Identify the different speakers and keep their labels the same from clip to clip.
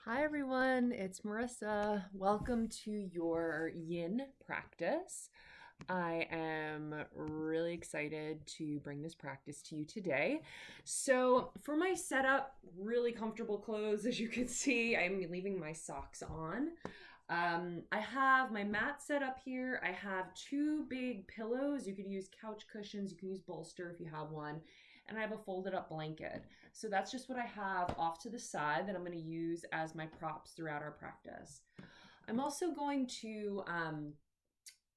Speaker 1: Hi everyone, it's Marissa. Welcome to your Yin practice. I am really excited to bring this practice to you today. So, for my setup, really comfortable clothes. As you can see, I'm leaving my socks on. I have my mat set up here. I have two big pillows. You could use couch cushions, you can use bolster if you have one. And I have a folded up blanket. So that's just what I have off to the side that I'm going to use as my props throughout our practice. I'm also going to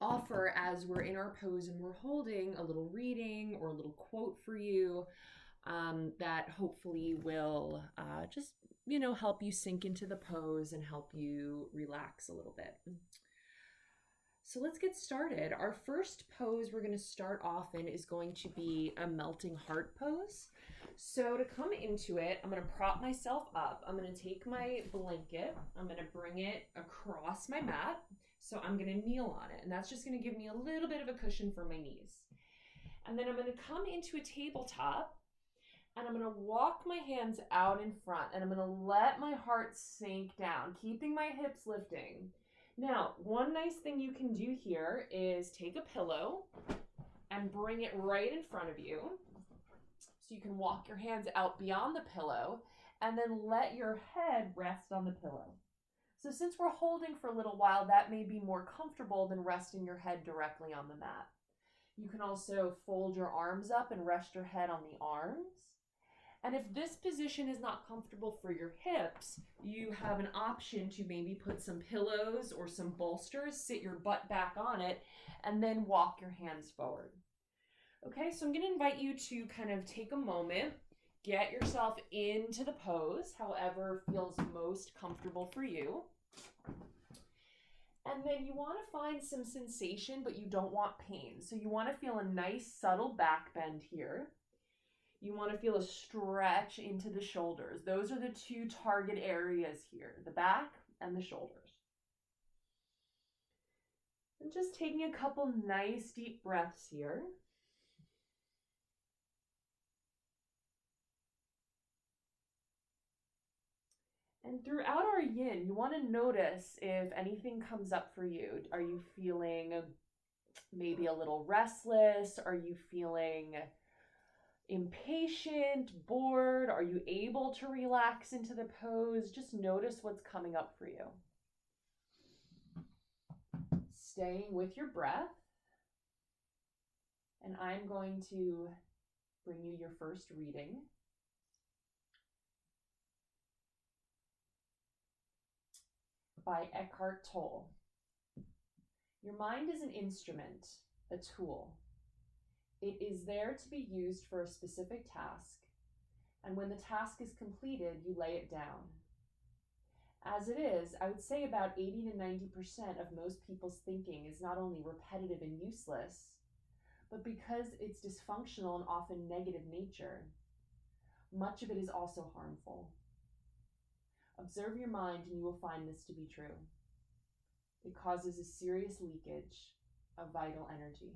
Speaker 1: offer, as we're in our pose and we're holding, a little reading or a little quote for you that hopefully will just, help you sink into the pose and help you relax a little bit. So let's get started. Our first pose we're going to start off in is going to be a melting heart pose. So to come into it, I'm going to prop myself up. I'm going to take my blanket. I'm going to bring it across my mat. So I'm going to kneel on it. And that's just going to give me a little bit of a cushion for my knees. And then I'm going to come into a tabletop. And I'm going to walk my hands out in front. And I'm going to let my heart sink down, keeping my hips lifting. Now, one nice thing you can do here is take a pillow and bring it right in front of you. So you can walk your hands out beyond the pillow and then let your head rest on the pillow. So since we're holding for a little while, that may be more comfortable than resting your head directly on the mat. You can also fold your arms up and rest your head on the arms. And if this position is not comfortable for your hips, you have an option to maybe put some pillows or some bolsters, sit your butt back on it, and then walk your hands forward. Okay, so I'm going to invite you to kind of take a moment, get yourself into the pose, however feels most comfortable for you. And then you want to find some sensation, but you don't want pain. So you want to feel a nice subtle back bend here. You want to feel a stretch into the shoulders. Those are the two target areas here, the back and the shoulders. And just taking a couple nice deep breaths here. And throughout our yin, you want to notice if anything comes up for you. Are you feeling maybe a little restless? Are you feeling impatient, bored? Are you able to relax into the pose? Just notice what's coming up for you. Staying with your breath. And I'm going to bring you your first reading. By Eckhart Tolle. Your mind is an instrument, a tool. It is there to be used for a specific task, and when the task is completed, you lay it down. As it is, I would say about 80 to 90% of most people's thinking is not only repetitive and useless, but because it's dysfunctional and often negative nature, much of it is also harmful. Observe your mind and you will find this to be true. It causes a serious leakage of vital energy.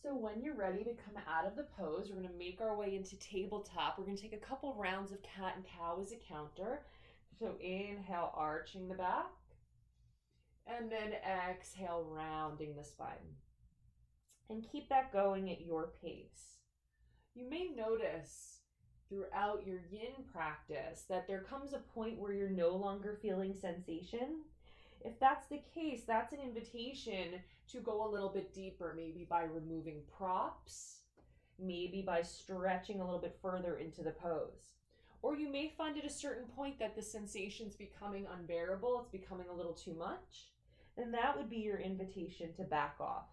Speaker 1: So when you're ready to come out of the pose, we're going to make our way into tabletop. We're going to take a couple rounds of cat and cow as a counter. So inhale, arching the back. And then exhale, rounding the spine. And keep that going at your pace. You may notice throughout your yin practice that there comes a point where you're no longer feeling sensation. If that's the case, that's an invitation to go a little bit deeper, maybe by removing props, maybe by stretching a little bit further into the pose. Or you may find at a certain point that the sensation's becoming unbearable, it's becoming a little too much, and that would be your invitation to back off.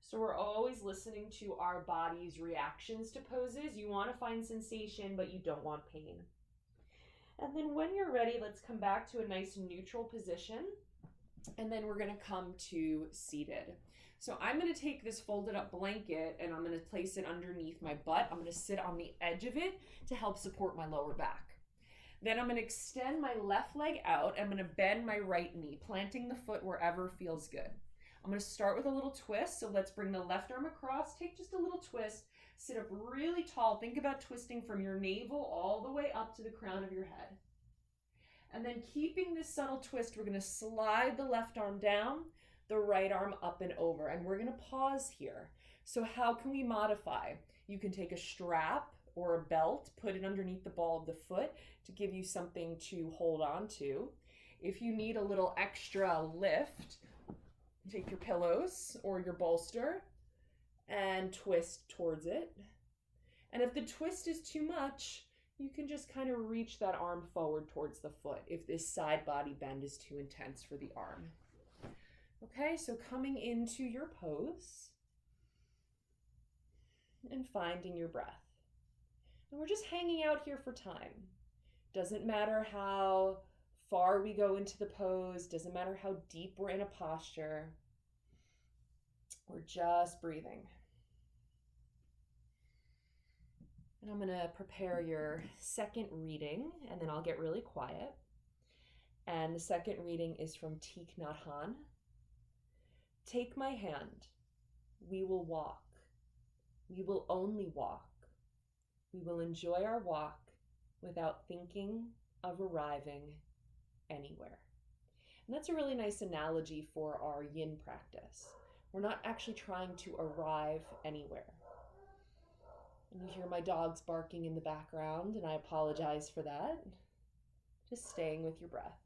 Speaker 1: So we're always listening to our body's reactions to poses. You want to find sensation, but you don't want pain. And then when you're ready, let's come back to a nice neutral position. And then we're going to come to seated. So I'm going to take this folded up blanket and I'm going to place it underneath my butt. I'm going to sit on the edge of it to help support my lower back. Then I'm going to extend my left leg out. I'm going to bend my right knee, planting the foot wherever feels good. I'm going to start with a little twist. So let's bring the left arm across, take just a little twist, sit up really tall. Think about twisting from your navel all the way up to the crown of your head. And then keeping this subtle twist, we're going to slide the left arm down, the right arm up and over. And we're going to pause here. So how can we modify? You can take a strap or a belt, put it underneath the ball of the foot to give you something to hold on to. If you need a little extra lift, take your pillows or your bolster and twist towards it. And if the twist is too much, you can just kind of reach that arm forward towards the foot if this side body bend is too intense for the arm. Okay, so coming into your pose and finding your breath. And we're just hanging out here for time. Doesn't matter how far we go into the pose, doesn't matter how deep we're in a posture. We're just breathing. And I'm going to prepare your second reading, and then I'll get really quiet. And the second reading is from Thich Nhat Hanh. Take my hand. We will walk. We will only walk. We will enjoy our walk without thinking of arriving anywhere. And that's a really nice analogy for our yin practice. We're not actually trying to arrive anywhere. And you hear my dogs barking in the background, and I apologize for that. Just staying with your breath.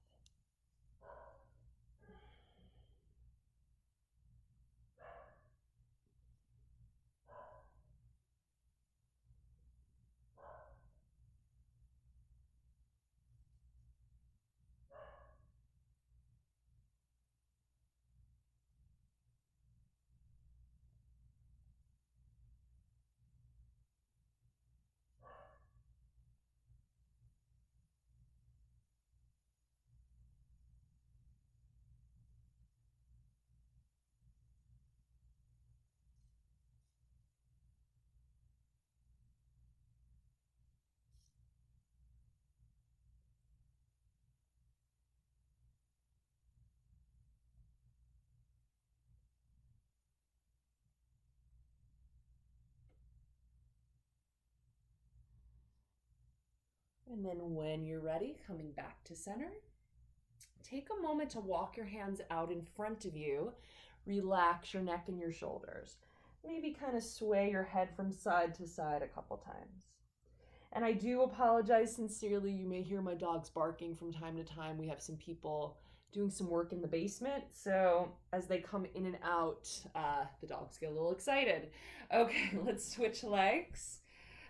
Speaker 1: And then when you're ready, coming back to center, take a moment to walk your hands out in front of you. Relax your neck and your shoulders. Maybe kind of sway your head from side to side a couple times. And I do apologize sincerely. You may hear my dogs barking from time to time. We have some people doing some work in the basement. So as they come in and out, the dogs get a little excited. Okay, let's switch legs.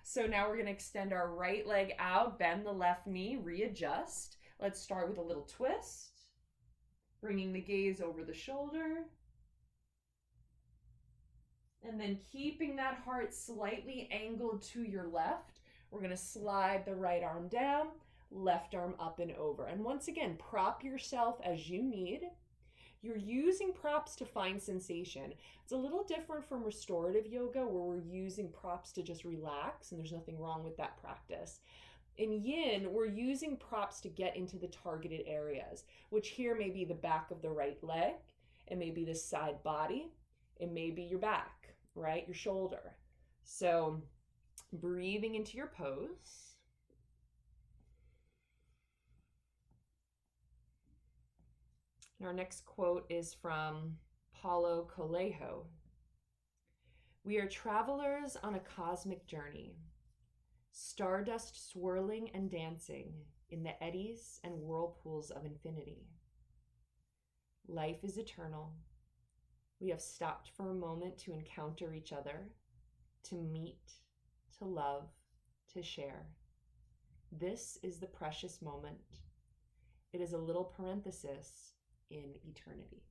Speaker 1: So now we're going to extend our right leg out, bend the left knee, readjust. Let's start with a little twist, bringing the gaze over the shoulder. And then keeping that heart slightly angled to your left, we're going to slide the right arm down, left arm up and over. And once again, prop yourself as you need. You're using props to find sensation. It's a little different from restorative yoga where we're using props to just relax, and there's nothing wrong with that practice. In yin, we're using props to get into the targeted areas, which here may be the back of the right leg, it may be the side body, it may be your back, right? Your shoulder. So breathing into your pose. And our next quote is from Paulo Coelho. We are travelers on a cosmic journey, stardust swirling and dancing in the eddies and whirlpools of infinity. Life is eternal. We have stopped for a moment to encounter each other, to meet, to love, to share. This is the precious moment. It is a little parenthesis in eternity.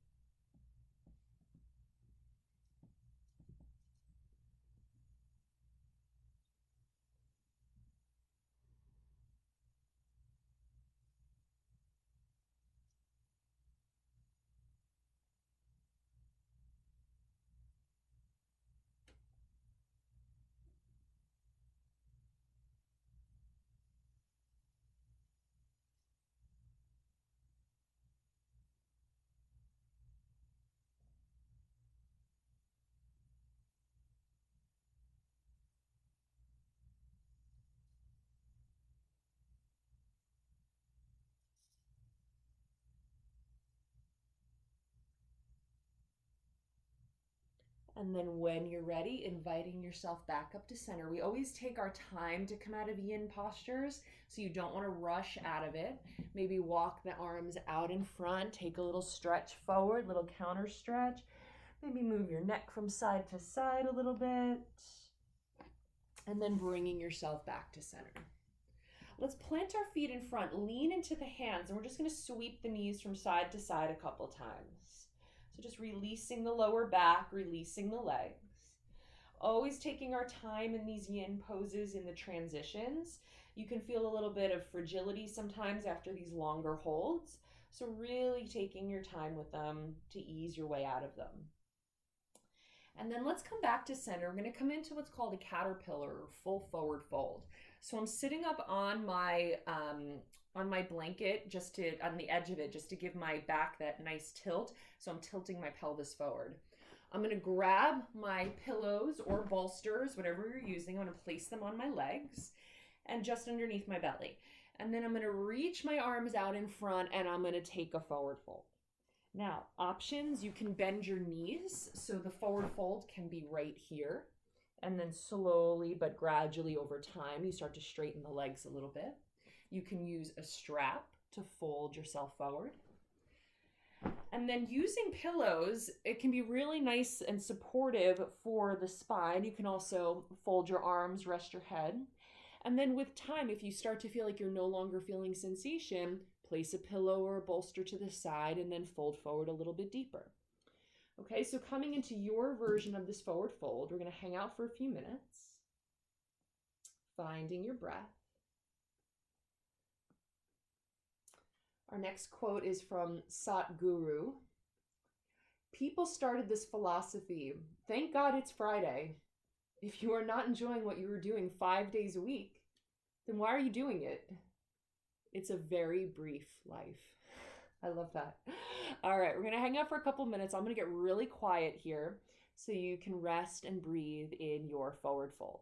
Speaker 1: And then when you're ready, inviting yourself back up to center. We always take our time to come out of yin postures, so you don't want to rush out of it. Maybe walk the arms out in front, take a little stretch forward, little counter stretch. Maybe move your neck from side to side a little bit. And then bringing yourself back to center. Let's plant our feet in front, lean into the hands, and we're just going to sweep the knees from side to side a couple times. So just releasing the lower back, releasing the legs. Always taking our time in these yin poses in the transitions. You can feel a little bit of fragility sometimes after these longer holds. So really taking your time with them to ease your way out of them. And then let's come back to center. We're going to come into what's called a caterpillar or full forward fold. So I'm sitting up on my blanket, just to on the edge of it, just to give my back that nice tilt. So I'm tilting my pelvis forward. I'm going to grab my pillows or bolsters, whatever you're using. I'm going to place them on my legs and just underneath my belly. And then I'm going to reach my arms out in front and I'm going to take a forward fold. Now, options, you can bend your knees, so the forward fold can be right here. And then slowly but gradually over time, you start to straighten the legs a little bit. You can use a strap to fold yourself forward. And then using pillows, it can be really nice and supportive for the spine. You can also fold your arms, rest your head. And then with time, if you start to feel like you're no longer feeling sensation, place a pillow or a bolster to the side and then fold forward a little bit deeper. Okay, so coming into your version of this forward fold, we're going to hang out for a few minutes, finding your breath. Our next quote is from Satguru. People started this philosophy. Thank God it's Friday. If you are not enjoying what you were doing 5 days a week, then why are you doing it? It's a very brief life. I love that. All right, we're going to hang out for a couple minutes. I'm going to get really quiet here so you can rest and breathe in your forward fold.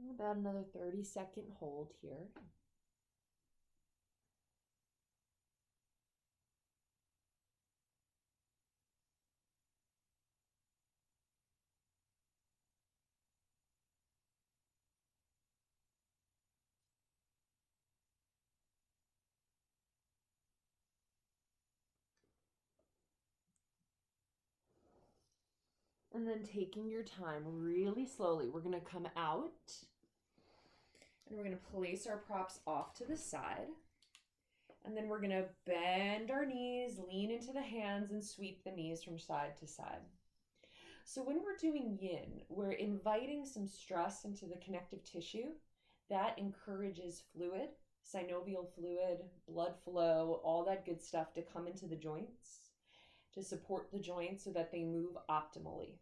Speaker 1: About another 30-second hold here. And then taking your time really slowly, we're going to come out and we're going to place our props off to the side. And then we're going to bend our knees, lean into the hands, and sweep the knees from side to side. So when we're doing yin, we're inviting some stress into the connective tissue. That encourages fluid, synovial fluid, blood flow, all that good stuff to come into the joints, to support the joints so that they move optimally.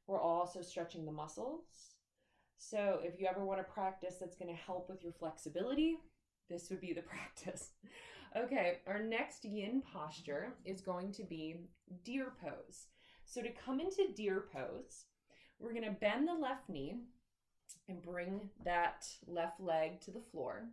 Speaker 1: We're also stretching the muscles. So if you ever want to practice that's going to help with your flexibility, this would be the practice. Okay, our next yin posture is going to be deer pose. So to come into deer pose, we're going to bend the left knee and bring that left leg to the floor.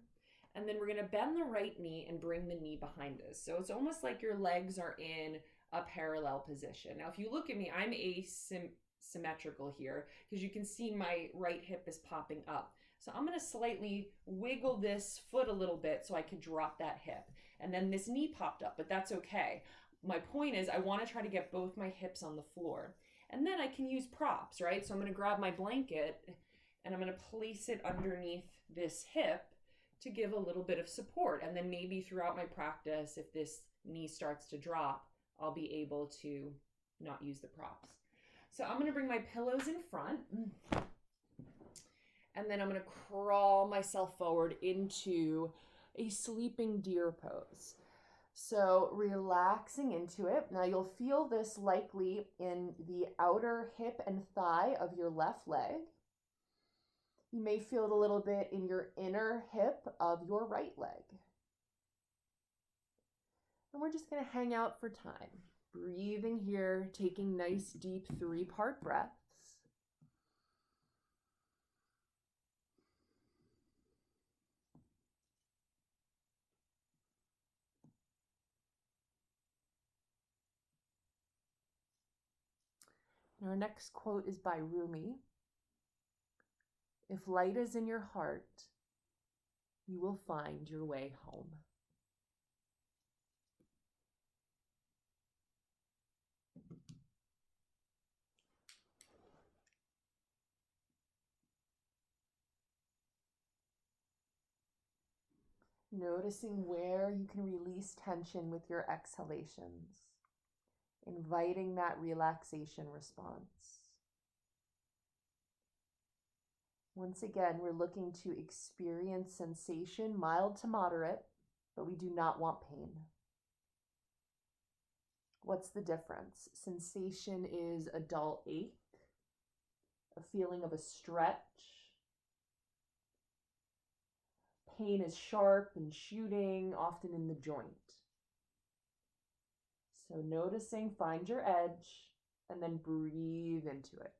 Speaker 1: And then we're going to bend the right knee and bring the knee behind us. So it's almost like your legs are in a parallel position. Now, if you look at me, I'm asymmetrical here because you can see my right hip is popping up. So I'm going to slightly wiggle this foot a little bit so I can drop that hip. And then this knee popped up, but that's okay. My point is I want to try to get both my hips on the floor. And then I can use props, right? So I'm going to grab my blanket and I'm going to place it underneath this hip to give a little bit of support. And then maybe throughout my practice, if this knee starts to drop, I'll be able to not use the props. So I'm going to bring my pillows in front. And then I'm going to crawl myself forward into a sleeping deer pose. So relaxing into it. Now you'll feel this likely in the outer hip and thigh of your left leg. You may feel it a little bit in your inner hip of your right leg. And we're just going to hang out for time. Breathing here, taking nice deep 3-part breaths. And our next quote is by Rumi. If light is in your heart, you will find your way home. Noticing where you can release tension with your exhalations, inviting that relaxation response. Once again, we're looking to experience sensation, mild to moderate, but we do not want pain. What's the difference? Sensation is a dull ache, a feeling of a stretch. Pain is sharp and shooting, often in the joint. So noticing, find your edge, and then breathe into it.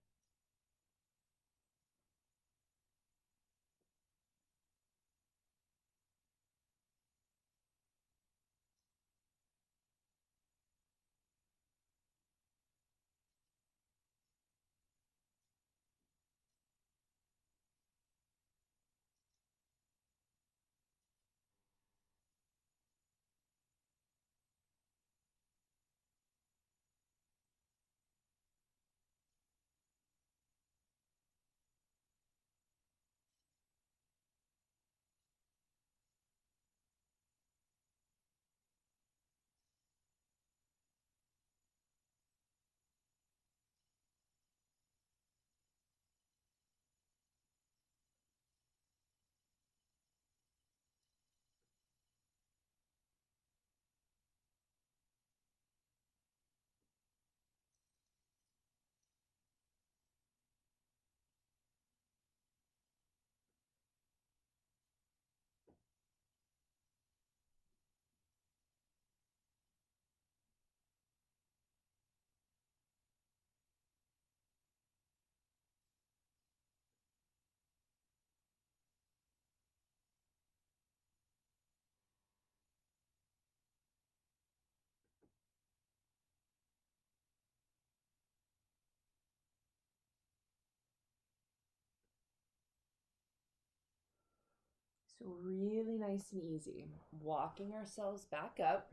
Speaker 1: So really nice and easy. Walking ourselves back up.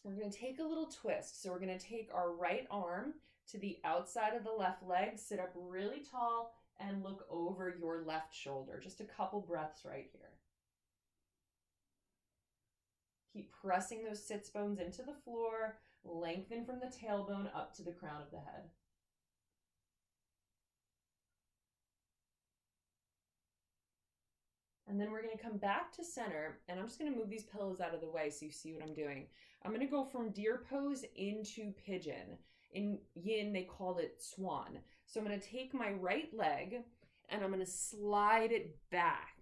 Speaker 1: We're going to take a little twist. So we're going to take our right arm to the outside of the left leg, sit up really tall, and look over your left shoulder. Just a couple breaths right here. Keep pressing those sits bones into the floor. Lengthen from the tailbone up to the crown of the head. And then we're going to come back to center, and I'm just going to move these pillows out of the way so you see what I'm doing. I'm going to go from deer pose into pigeon. In yin, they call it swan. So I'm going to take my right leg, and I'm going to slide it back.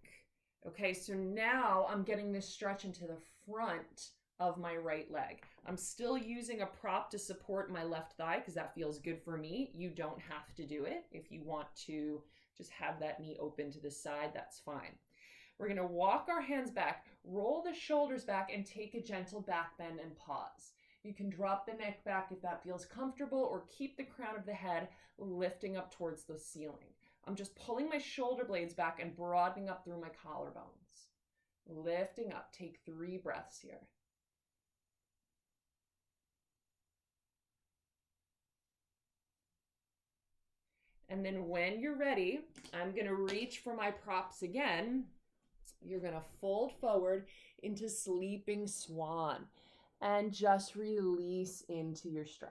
Speaker 1: Okay, so now I'm getting this stretch into the front of my right leg. I'm still using a prop to support my left thigh because that feels good for me. You don't have to do it. If you want to just have that knee open to the side, that's fine. We're going to walk our hands back, roll the shoulders back, and take a gentle back bend and pause. You can drop the neck back if that feels comfortable, or keep the crown of the head lifting up towards the ceiling. I'm just pulling my shoulder blades back and broadening up through my collarbones. Lifting up. Take 3 breaths here. And then when you're ready, I'm going to reach for my props again. You're going to fold forward into sleeping swan and just release into your stretch.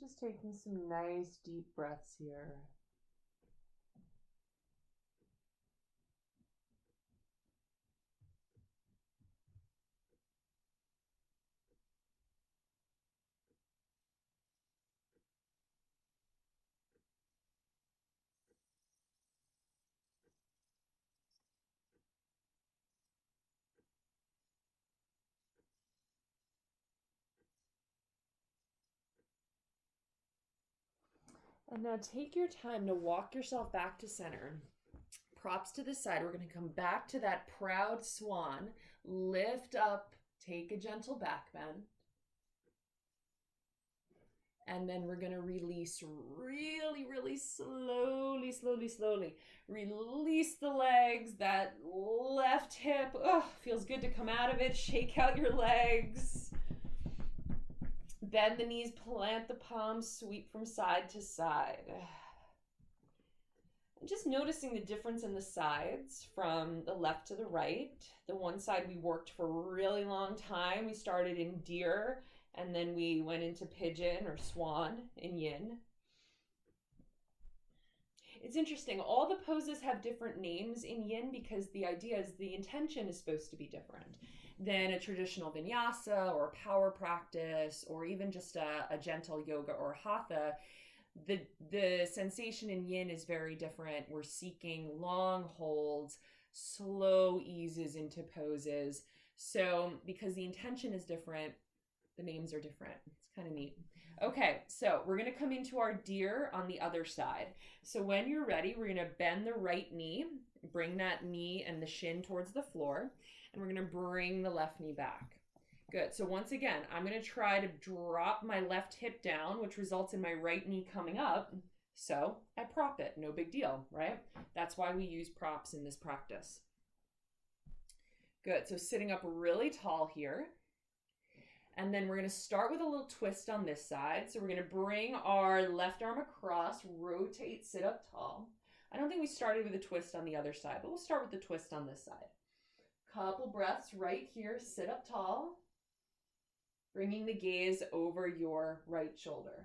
Speaker 1: Just taking some nice deep breaths here. And now take your time to walk yourself back to center. Props to the side. We're going to come back to that proud swan. Lift up, take a gentle back bend. And then we're going to release really, really slowly, slowly, slowly. Release the legs, that left hip. Oh, feels good to come out of it. Shake out your legs. Bend the knees, plant the palms, sweep from side to side. Just noticing the difference in the sides from the left to the right. The one side we worked for a really long time. We started in deer, and then we went into pigeon or swan in yin. It's interesting. All the poses have different names in yin because the idea is the intention is supposed to be different than a traditional vinyasa or power practice or even just a gentle yoga or hatha. The sensation in yin is very different. We're seeking long holds, slow eases into poses. So because the intention is different, the names are different. It's kind of neat. Okay, so we're going to come into our deer on the other side. So when you're ready, we're going to bend the right knee, bring that knee and the shin towards the floor, and we're going to bring the left knee back. Good. So once again, I'm going to try to drop my left hip down, which results in my right knee coming up. So I prop it. No big deal, right? That's why we use props in this practice. Good. So sitting up really tall here. And then we're going to start with a little twist on this side. So we're going to bring our left arm across, rotate, sit up tall. I don't think we started with a twist on the other side, but we'll start with the twist on this side. Couple breaths right here, sit up tall, bringing the gaze over your right shoulder.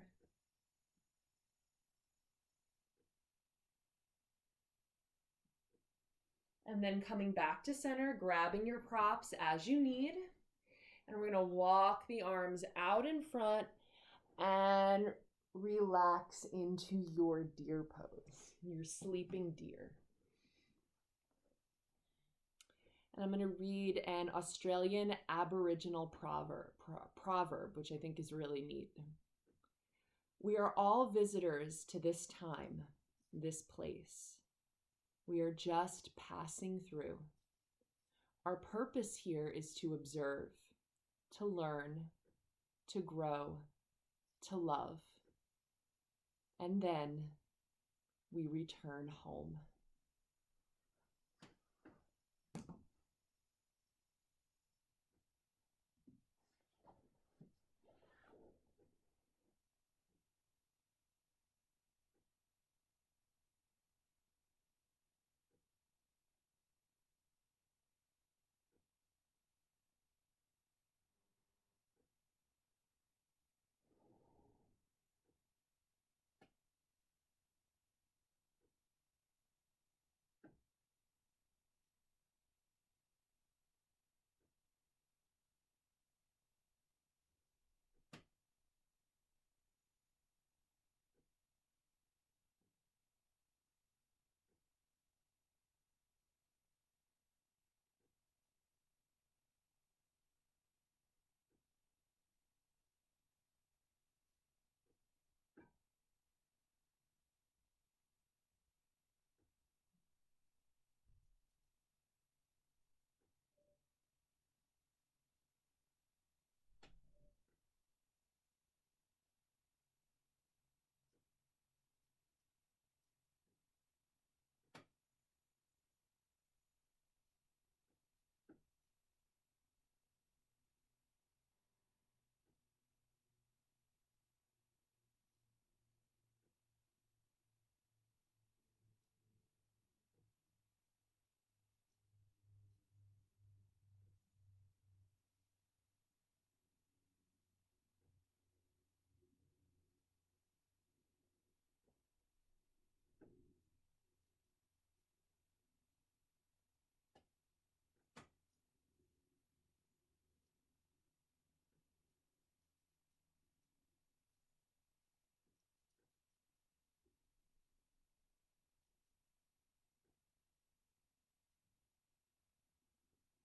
Speaker 1: And then coming back to center, grabbing your props as you need. And we're going to walk the arms out in front and relax into your deer pose, your sleeping deer. And I'm going to read an Australian Aboriginal proverb, which I think is really neat. We are all visitors to this time, this place. We are just passing through. Our purpose here is to observe, to learn, to grow, to love. And then we return home.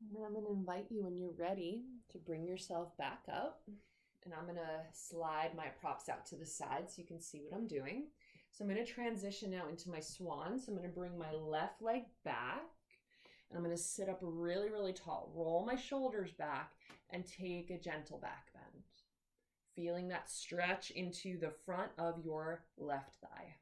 Speaker 1: And then I'm going to invite you when you're ready to bring yourself back up. And I'm going to slide my props out to the side so you can see what I'm doing. So I'm going to transition now into my swan. So I'm going to bring my left leg back. And I'm going to sit up really, really tall. Roll my shoulders back and take a gentle back bend. Feeling that stretch into the front of your left thigh.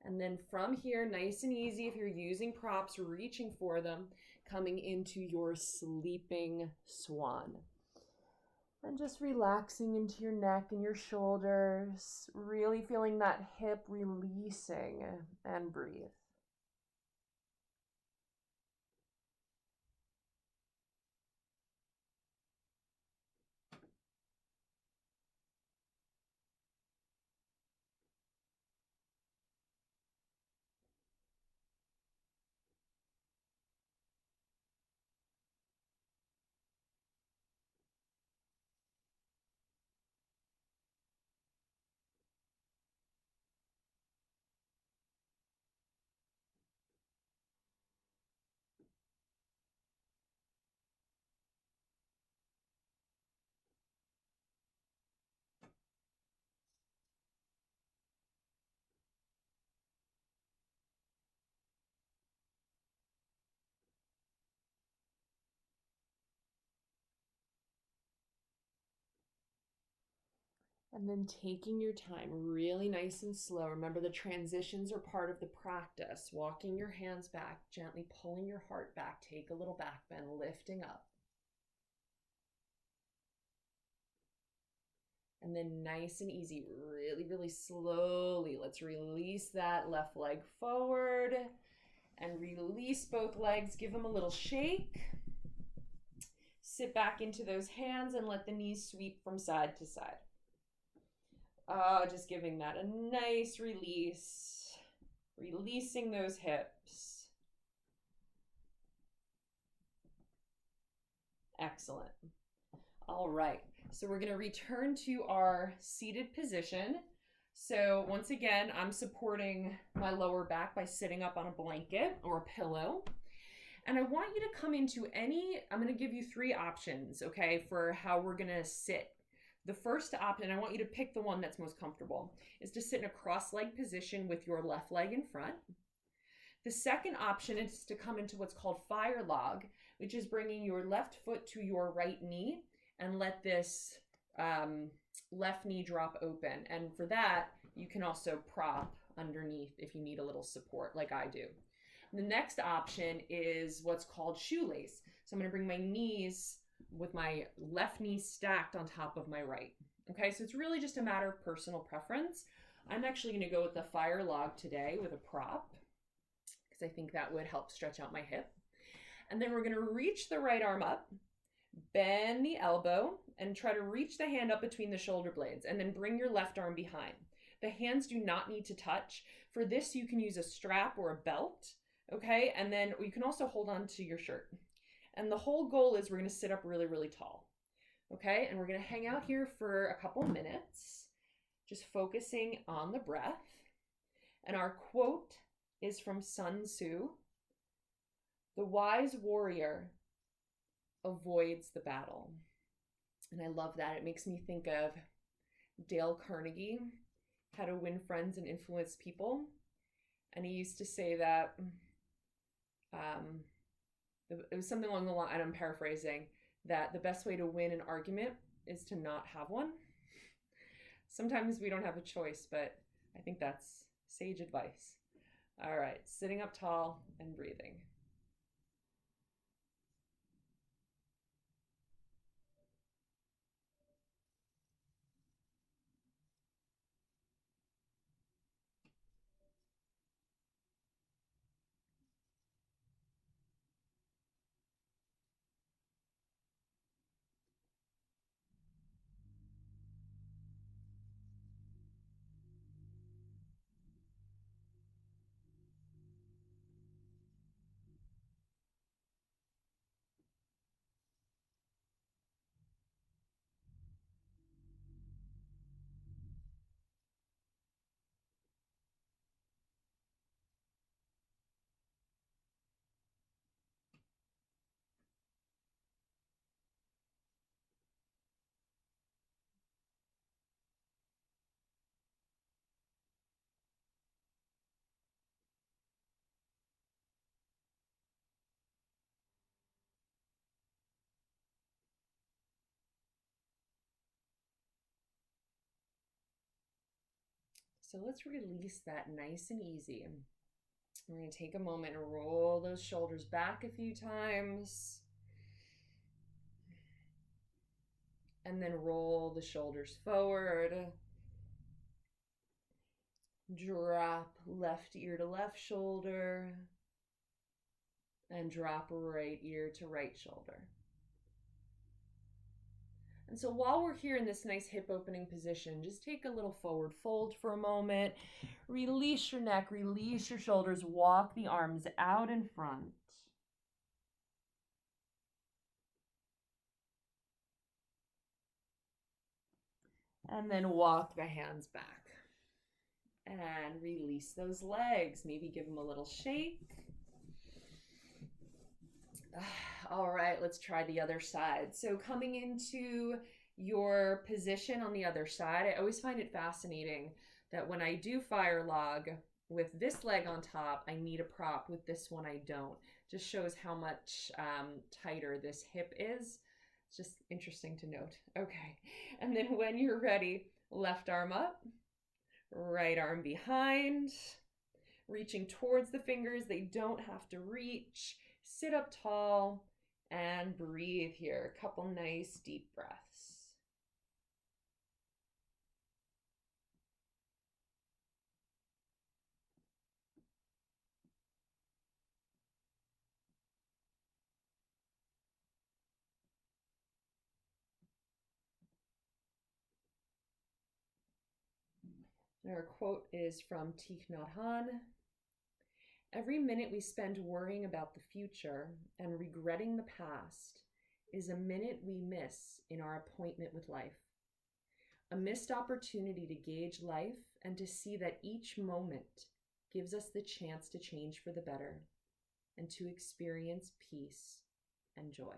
Speaker 1: And then from here, nice and easy, if you're using props, reaching for them, coming into your sleeping swan. And just relaxing into your neck and your shoulders, really feeling that hip releasing, and breathe. And then taking your time, really nice and slow. Remember, the transitions are part of the practice. Walking your hands back, gently pulling your heart back. Take a little back bend, lifting up. And then nice and easy, really, really slowly, let's release that left leg forward and release both legs. Give them a little shake. Sit back into those hands and let the knees sweep from side to side. Just giving that a nice release, releasing those hips. Excellent. All right, so we're going to return to our seated position. So once again, I'm supporting my lower back by sitting up on a blanket or a pillow. And I want you to come into I'm going to give you three options, okay, for how we're going to sit. The first option, I want you to pick the one that's most comfortable, is to sit in a cross-leg position with your left leg in front. The second option is to come into what's called fire log, which is bringing your left foot to your right knee and let this left knee drop open. And for that, you can also prop underneath if you need a little support, like I do. The next option is what's called shoelace. So I'm going to bring my knees with my left knee stacked on top of my right. Okay, so it's really just a matter of personal preference. I'm actually going to go with the fire log today with a prop because I think that would help stretch out my hip. And then we're going to reach the right arm up, bend the elbow, and try to reach the hand up between the shoulder blades, and then bring your left arm behind. The hands do not need to touch. For this, you can use a strap or a belt, okay? And then you can also hold on to your shirt. And the whole goal is we're going to sit up really, really tall, okay? And we're going to hang out here for a couple minutes, just focusing on the breath. And our quote is from Sun Tzu: "The wise warrior avoids the battle." And I love that. It makes me think of Dale Carnegie, How to Win Friends and Influence People. And he used to say that it was something along the line, and I'm paraphrasing, that the best way to win an argument is to not have one. Sometimes we don't have a choice, but I think that's sage advice. All right, sitting up tall and breathing. So let's release that nice and easy. We're going to take a moment and roll those shoulders back a few times. And then roll the shoulders forward. Drop left ear to left shoulder. And drop right ear to right shoulder. And so while we're here in this nice hip opening position, just take a little forward fold for a moment. Release your neck, release your shoulders, walk the arms out in front. And then walk the hands back. And release those legs. Maybe give them a little shake. All right, let's try the other side. So coming into your position on the other side, I always find it fascinating that when I do fire log with this leg on top, I need a prop. With this one, I don't. Just shows how much tighter this hip is. It's just interesting to note. Okay, and then when you're ready, left arm up, right arm behind, reaching towards the fingers. They don't have to reach. Sit up tall and breathe here. A couple nice deep breaths. Our quote is from Thich Nhat Hanh. "Every minute we spend worrying about the future and regretting the past is a minute we miss in our appointment with life. a missed opportunity to gauge life and to see that each moment gives us the chance to change for the better and to experience peace and joy.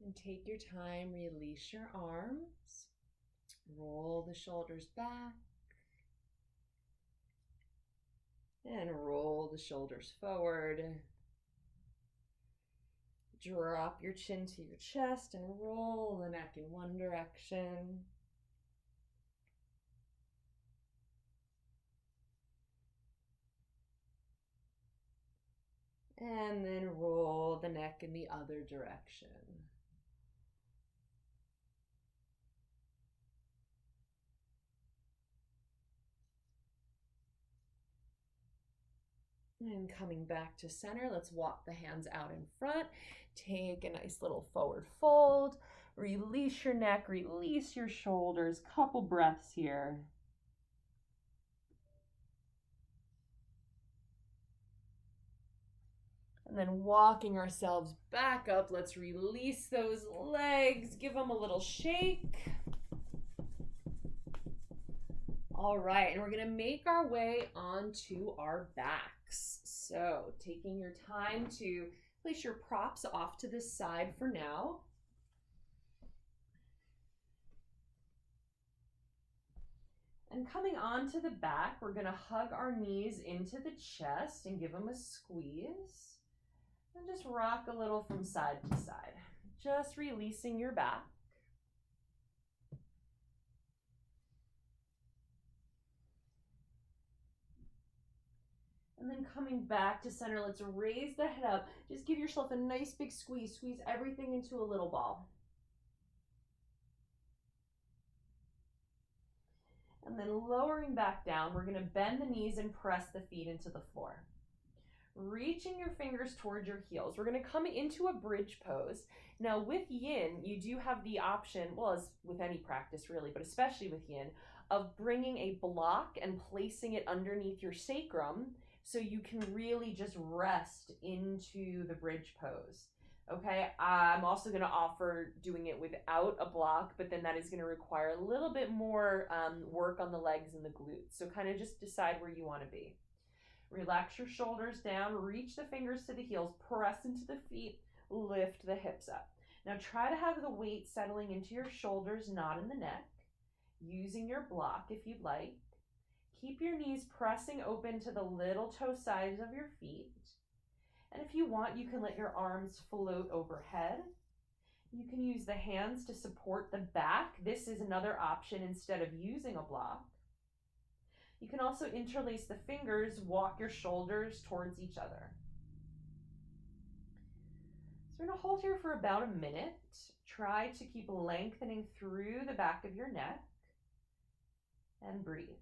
Speaker 1: And take your time, release your arms, roll the shoulders back, and roll the shoulders forward. Drop your chin to your chest and roll the neck in one direction. And then roll the neck in the other direction. And coming back to center, let's walk the hands out in front. Take a nice little forward fold. Release your neck, release your shoulders. Couple breaths here. And then walking ourselves back up, let's release those legs, give them a little shake. All right, and we're gonna make our way onto our backs. So taking your time to place your props off to the side for now. And coming onto the back, we're gonna hug our knees into the chest and give them a squeeze. And just rock a little from side to side. Just releasing your back. And then coming back to center, let's raise the head up. Just give yourself a nice big squeeze. Squeeze everything into a little ball. And then lowering back down, we're gonna bend the knees and press the feet into the floor. Reaching your fingers towards your heels. We're gonna come into a bridge pose. Now with Yin, you do have the option, well, as with any practice really, but especially with Yin, of bringing a block and placing it underneath your sacrum so you can really just rest into the bridge pose. Okay, I'm also going to offer doing it without a block, but then that is going to require a little bit more work on the legs and the glutes. So kind of just decide where you want to be. Relax your shoulders down, reach the fingers to the heels, press into the feet, lift the hips up. Now try to have the weight settling into your shoulders, not in the neck. Using your block if you'd like. Keep your knees pressing open to the little toe sides of your feet. And if you want, you can let your arms float overhead. You can use the hands to support the back. This is another option instead of using a block. You can also interlace the fingers, walk your shoulders towards each other. So we're going to hold here for about a minute. Try to keep lengthening through the back of your neck and breathe.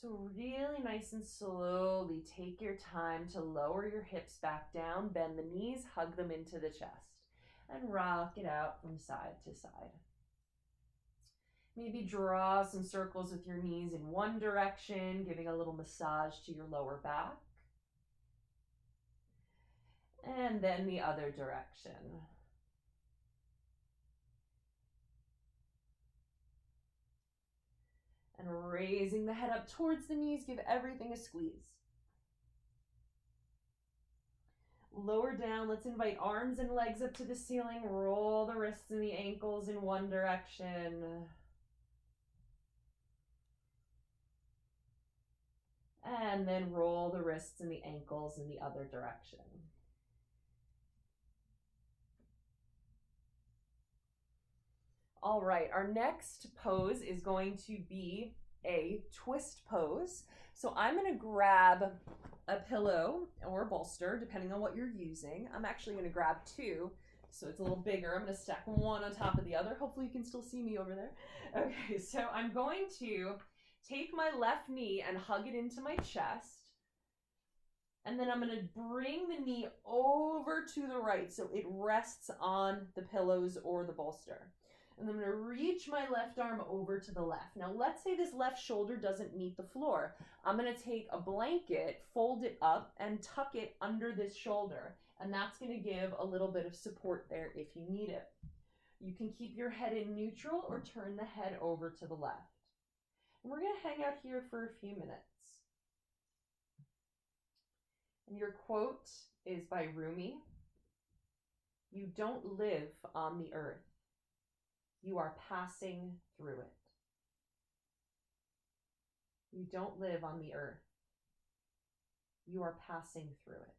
Speaker 1: So really nice and slowly take your time to lower your hips back down, bend the knees, hug them into the chest, and rock it out from side to side. Maybe draw some circles with your knees in one direction, giving a little massage to your lower back. And then the other direction. And raising the head up towards the knees, give everything a squeeze. Lower down, let's invite arms and legs up to the ceiling. Roll the wrists and the ankles in one direction. And then roll the wrists and the ankles in the other direction. All right, our next pose is going to be a twist pose. So I'm going to grab a pillow or a bolster, depending on what you're using. I'm actually going to grab two, so it's a little bigger. I'm going to stack one on top of the other. Hopefully you can still see me over there. Okay, so I'm going to take my left knee and hug it into my chest. And then I'm going to bring the knee over to the right so it rests on the pillows or the bolster. And I'm going to reach my left arm over to the left. Now, let's say this left shoulder doesn't meet the floor. I'm going to take a blanket, fold it up, and tuck it under this shoulder. And that's going to give a little bit of support there if you need it. You can keep your head in neutral or turn the head over to the left. And we're going to hang out here for a few minutes. And your quote is by Rumi. You don't live on the earth. You are passing through it. You don't live on the earth. You are passing through it.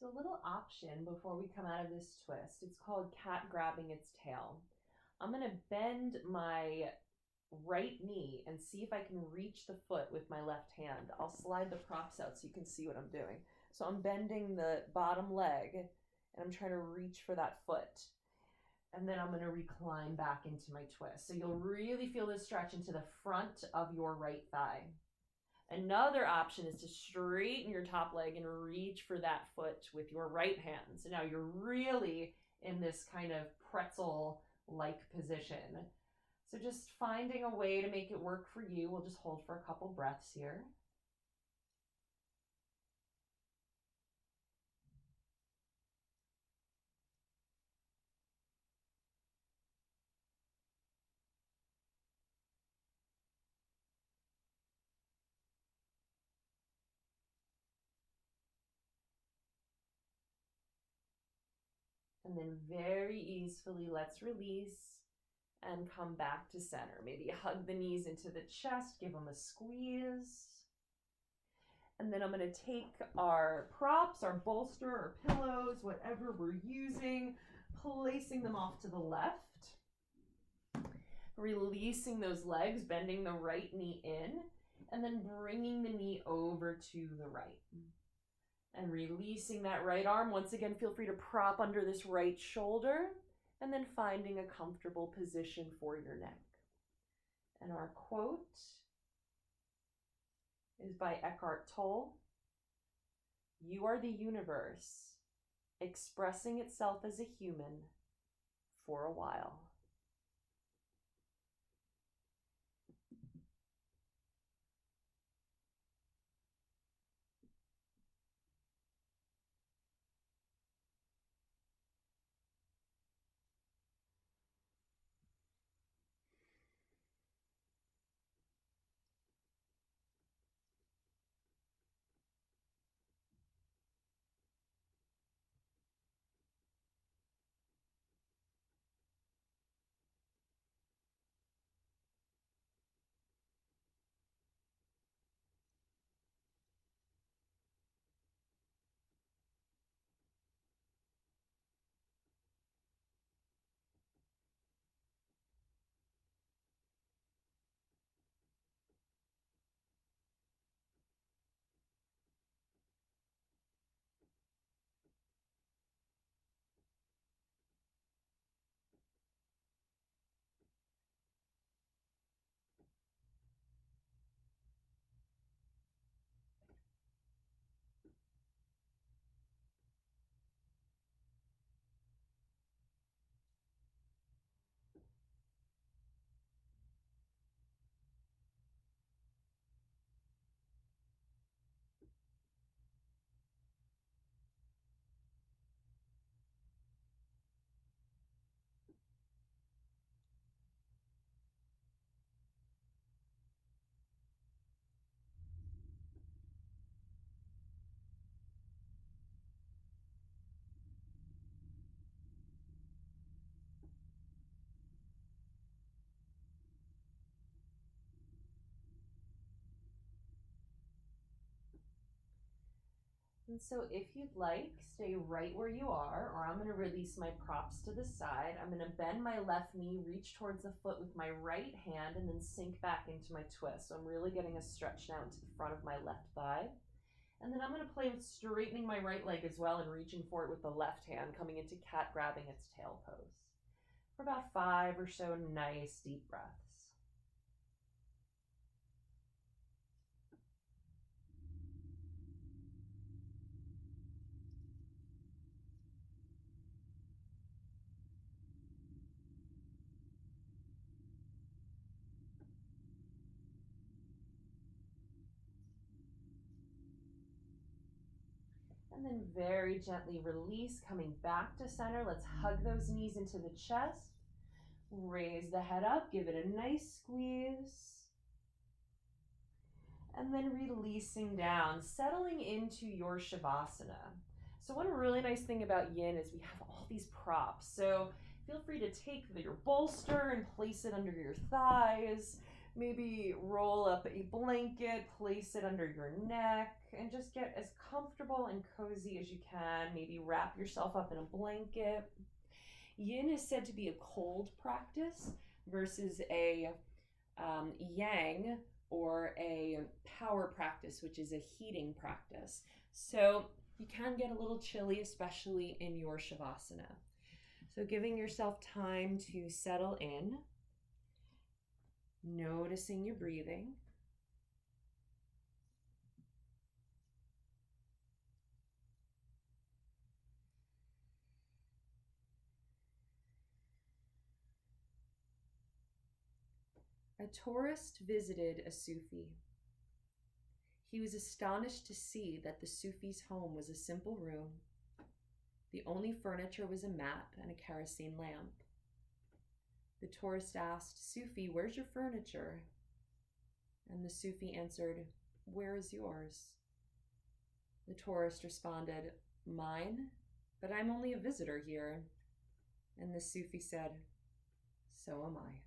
Speaker 1: So a little option before we come out of this twist, it's called cat grabbing its tail. I'm going to bend my right knee and see if I can reach the foot with my left hand. I'll slide the props out so you can see what I'm doing. So I'm bending the bottom leg and I'm trying to reach for that foot. And then I'm going to recline back into my twist. So you'll really feel this stretch into the front of your right thigh. Another option is to straighten your top leg and reach for that foot with your right hand. So now you're really in this kind of pretzel-like position. So just finding a way to make it work for you. We'll just hold for a couple breaths here. And then very easily, let's release and come back to center. Maybe hug the knees into the chest, give them a squeeze. And then I'm going to take our props, our bolster, our pillows, whatever we're using, placing them off to the left. Releasing those legs, bending the right knee in, and then bringing the knee over to the right. And releasing that right arm. Once again, feel free to prop under this right shoulder, and then finding a comfortable position for your neck. And our quote is by Eckhart Tolle. You are the universe, expressing itself as a human for a while. And so if you'd like, stay right where you are, or I'm going to release my props to the side. I'm going to bend my left knee, reach towards the foot with my right hand, and then sink back into my twist. So I'm really getting a stretch now into the front of my left thigh. And then I'm going to play with straightening my right leg as well and reaching for it with the left hand, coming into cat, grabbing its tail pose. For about 5 or so nice deep breaths. And then very gently release, coming back to center. Let's hug those knees into the chest. Raise the head up, give it a nice squeeze. And then releasing down, settling into your Shavasana. So one really nice thing about Yin is we have all these props. So feel free to take your bolster and place it under your thighs. Maybe roll up a blanket, place it under your neck, and just get as comfortable and cozy as you can. Maybe wrap yourself up in a blanket. Yin is said to be a cold practice versus a yang or a power practice, which is a heating practice. So you can get a little chilly, especially in your Shavasana. So giving yourself time to settle in, noticing your breathing. A tourist visited a Sufi. He was astonished to see that the Sufi's home was a simple room. The only furniture was a mat and a kerosene lamp. The tourist asked, "Sufi, where's your furniture?" And the Sufi answered, "Where is yours?" The tourist responded, "Mine? But I'm only a visitor here." And the Sufi said, "So am I."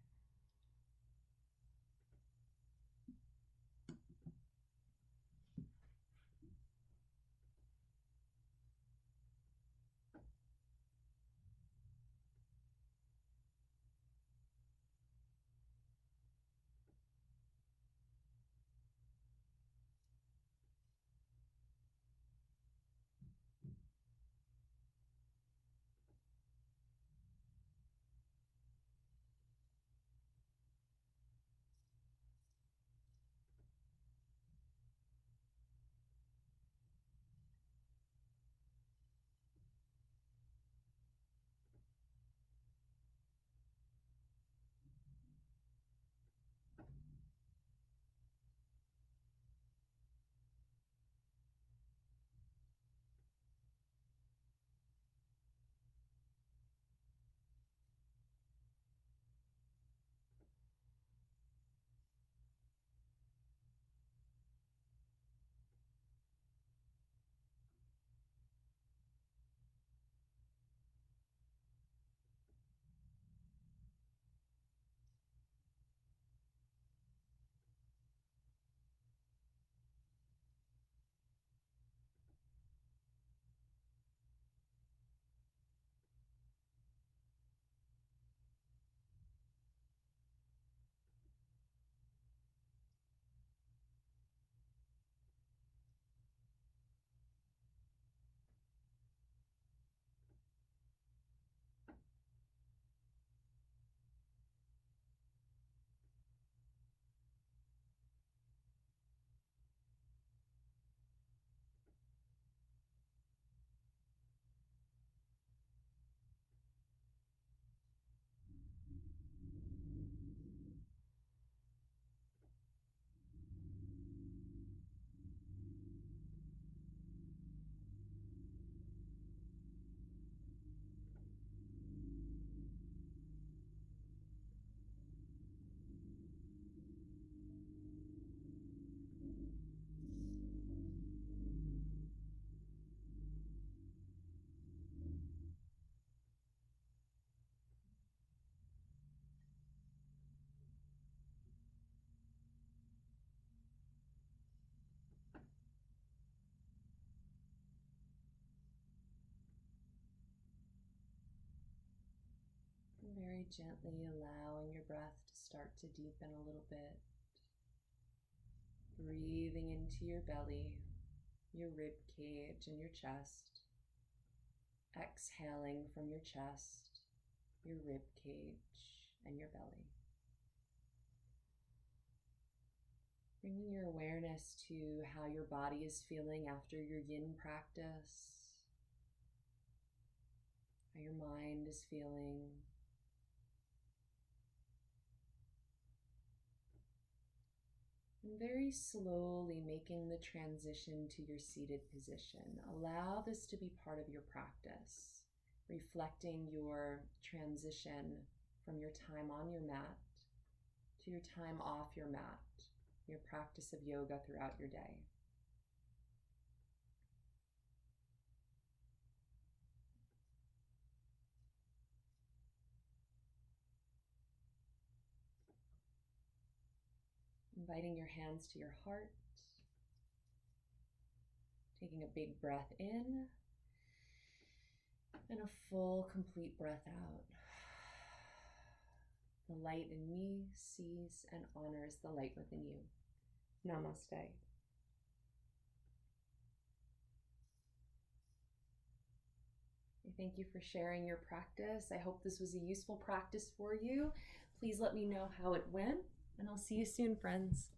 Speaker 1: Very gently allowing your breath to start to deepen a little bit. Breathing into your belly, your rib cage, and your chest. Exhaling from your chest, your rib cage, and your belly. Bringing your awareness to how your body is feeling after your yin practice, how your mind is feeling. And very slowly making the transition to your seated position. Allow this to be part of your practice, reflecting your transition from your time on your mat to your time off your mat, your practice of yoga throughout your day. Inviting your hands to your heart, taking a big breath in and a full, complete breath out. The light in me sees and honors the light within you. Namaste. Thank you for sharing your practice. I hope this was a useful practice for you. Please let me know how it went, and I'll see you soon, friends.